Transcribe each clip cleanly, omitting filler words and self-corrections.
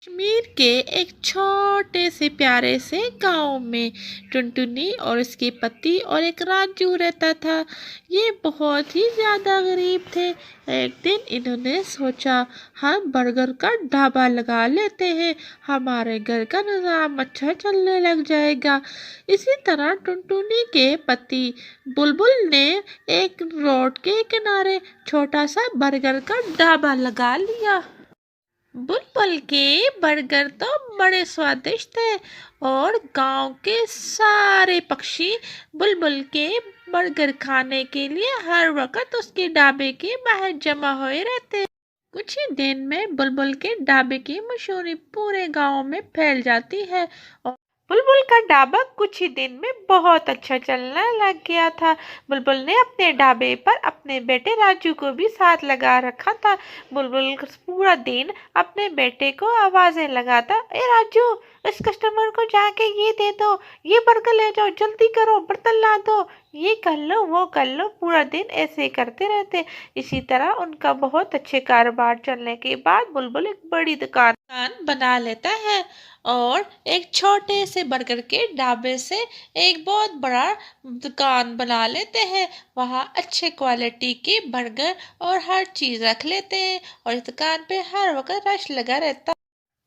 कश्मीर के एक छोटे से प्यारे से गांव में टुनटुनी और उसके पति और एक राजू रहता था। ये बहुत ही ज़्यादा गरीब थे। एक दिन इन्होंने सोचा, हम बर्गर का ढाबा लगा लेते हैं, हमारे घर का निज़ाम अच्छा चलने लग जाएगा। इसी तरह टुनटुनी के पति बुलबुल ने एक रोड के किनारे छोटा सा बर्गर का ढाबा लगा लिया। बुलबुल के बर्गर तो बड़े स्वादिष्ट थे और गांव के सारे पक्षी बुलबुल के बर्गर खाने के लिए हर वक्त उसके ढाबे के बाहर जमा हुए रहते। कुछ ही दिन में बुलबुल के ढाबे की मशहूरी पूरे गांव में फैल जाती है और बुलबुल का ढाबा कुछ ही दिन में बहुत अच्छा चलने लग गया था। बुलबुल ने अपने ढाबे पर अपने बेटे राजू को भी साथ लगा रखा था। बुलबुल पूरा दिन अपने बेटे को आवाजें लगाता, ए राजू, इस कस्टमर को जाके ये दे दो, ये बर्गर ले जाओ, जल्दी करो, बर्तन ला दो, ये कर लो, वो कर लो। पूरा दिन ऐसे करते रहते। इसी तरह उनका बहुत अच्छे कारोबार चलने के बाद बुलबुल एक बड़ी दुकान बना लेता है और एक छोटे से बर्गर के ढाबे से एक बहुत बड़ा दुकान बना लेते हैं। वहाँ अच्छे क्वालिटी के बर्गर और हर चीज़ रख लेते हैं और इस दुकान पे हर वक्त रश लगा रहता।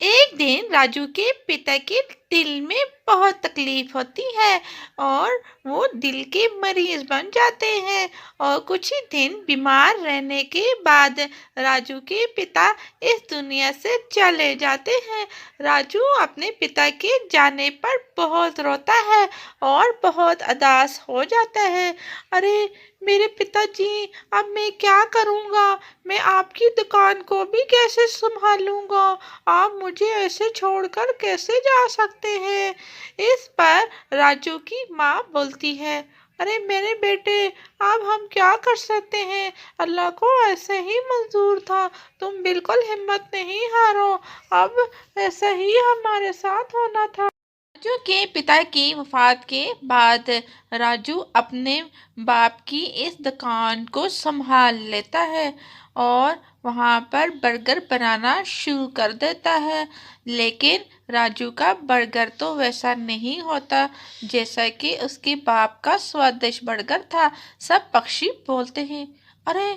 एक दिन राजू के पिता के दिल में बहुत तकलीफ होती है और वो दिल के मरीज बन जाते हैं और कुछ ही दिन बीमार रहने के बाद राजू के पिता इस दुनिया से चले जाते हैं। राजू अपने पिता के जाने पर बहुत रोता है और बहुत उदास हो जाता है। अरे मेरे पिताजी, अब मैं क्या करूँगा? मैं आपकी दुकान को भी कैसे संभालूंगा? आप मुझे ऐसे छोड़कर कैसे जा सकते हैं? इस पर राजू की माँ बोलती है, अरे मेरे बेटे, अब हम क्या कर सकते हैं? अल्लाह को ऐसे ही मंजूर था। तुम बिल्कुल हिम्मत नहीं हारो, अब ऐसा ही हमारे साथ होना था। राजू के पिता की वफात के बाद राजू अपने बाप की इस दुकान को संभाल लेता है और वहाँ पर बर्गर बनाना शुरू कर देता है। लेकिन राजू का बर्गर तो वैसा नहीं होता जैसा कि उसके बाप का स्वादिष्ट बर्गर था। सब पक्षी बोलते हैं, अरे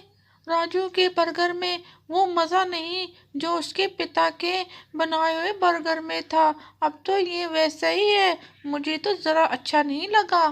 राजू के बर्गर में वो मज़ा नहीं जो उसके पिता के बनाए हुए बर्गर में था। अब तो ये वैसा ही है, मुझे तो ज़रा अच्छा नहीं लगा।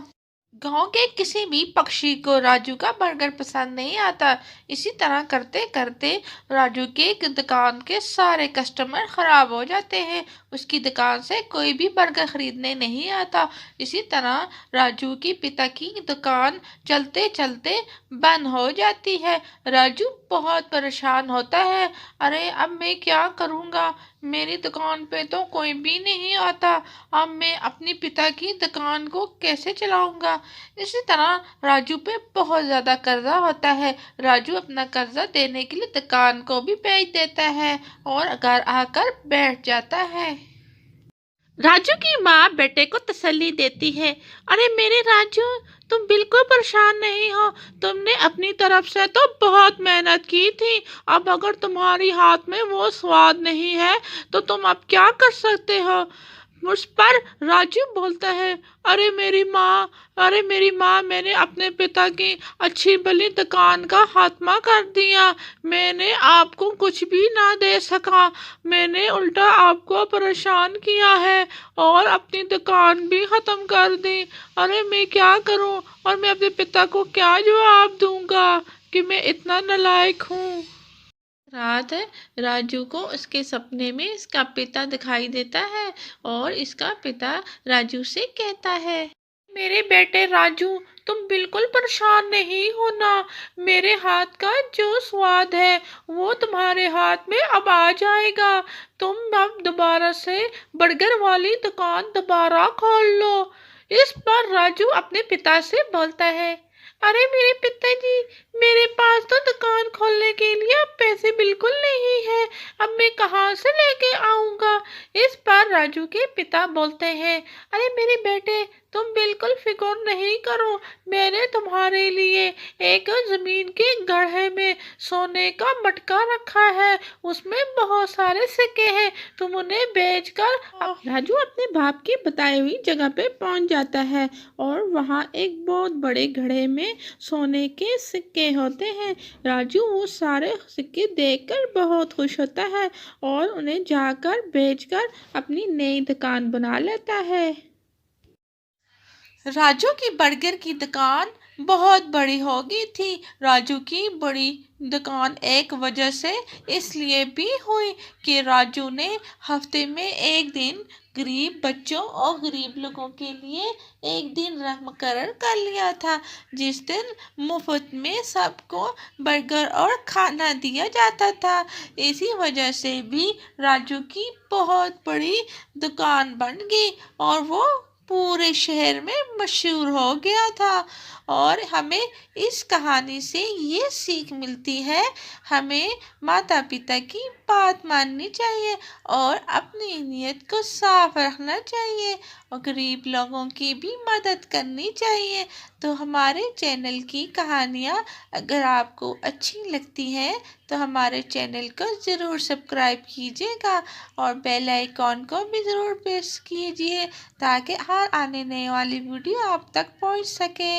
गांव के किसी भी पक्षी को राजू का बर्गर पसंद नहीं आता। इसी तरह करते करते राजू के दुकान के सारे कस्टमर खराब हो जाते हैं। उसकी दुकान से कोई भी बर्गर खरीदने नहीं आता। इसी तरह राजू के पिता की दुकान चलते चलते बंद हो जाती है। राजू बहुत परेशान होता है, अरे अब मैं क्या करूँगा? मेरी दुकान पे तो कोई भी नहीं आता। अब मैं अपने पिता की दुकान को कैसे चलाऊंगा? इसी तरह राजू पे बहुत ज़्यादा कर्जा होता है। राजू अपना कर्जा देने के लिए दुकान को भी बेच देता है और घर आकर बैठ जाता है। राजू की माँ बेटे को तसल्ली देती है, अरे मेरे राजू, तुम बिल्कुल परेशान नहीं हो। तुमने अपनी तरफ से तो बहुत मेहनत की थी। अब अगर तुम्हारी हाथ में वो स्वाद नहीं है तो तुम अब क्या कर सकते हो? उस पर राजू बोलता है, अरे मेरी माँ, अरे मेरी माँ, मैंने अपने पिता की अच्छी भली दुकान का खात्मा कर दिया। मैंने आपको कुछ भी ना दे सका। मैंने उल्टा आपको परेशान किया है और अपनी दुकान भी ख़त्म कर दी। अरे मैं क्या करूं और मैं अपने पिता को क्या जवाब दूंगा कि मैं इतना नालायक हूँ। रात है, राजू को उसके सपने में इसका पिता दिखाई देता है और इसका पिता राजू से कहता है, मेरे बेटे राजू, तुम बिल्कुल परेशान नहीं होना। मेरे हाथ का जो स्वाद है वो तुम्हारे हाथ में अब आ जाएगा। तुम अब दोबारा से बर्गर वाली दुकान दोबारा खोल लो। इस पर राजू अपने पिता से बोलता है, अरे मेरे पिताजी, मेरे पास तो दुकान खोलने के लिए अब पैसे बिल्कुल नहीं है। अब मैं कहाँ से लेके आऊँगा? इस पर राजू के पिता बोलते हैं, अरे मेरे बेटे, तुम बिल्कुल फिक्र नहीं करो, मैंने तुम्हारे लिए एक ज़मीन के गड्ढे में सोने का मटका रखा है, उसमें बहुत सारे सिक्के हैं, तुम उन्हें बेचकर राजू अपने बाप की बताई हुई जगह पे पहुंच जाता है और वहाँ एक बहुत बड़े घड़े में सोने के सिक्के होते हैं। राजू वो सारे सिक्के देखकर बहुत खुश होता है और उन्हें जाकर बेचकर अपनी नई दुकान बना लेता है। राजू की बर्गर की दुकान बहुत बड़ी हो गई थी। राजू की बड़ी दुकान एक वजह से इसलिए भी हुई कि राजू ने हफ्ते में एक दिन गरीब बच्चों और गरीब लोगों के लिए एक दिन मुकर्रर कर लिया था, जिस दिन मुफ्त में सबको बर्गर और खाना दिया जाता था। इसी वजह से भी राजू की बहुत बड़ी दुकान बन गई और वो पूरे शहर में मशहूर हो गया था। और हमें इस कहानी से ये सीख मिलती है, हमें माता पिता की बात माननी चाहिए और अपनी नीयत को साफ रखना चाहिए और गरीब लोगों की भी मदद करनी चाहिए। तो हमारे चैनल की कहानियाँ अगर आपको अच्छी लगती हैं तो हमारे चैनल को ज़रूर सब्सक्राइब कीजिएगा और बेल आइकॉन को भी ज़रूर प्रेस कीजिए ताकि हर आने वाली वीडियो आप तक पहुंच सके।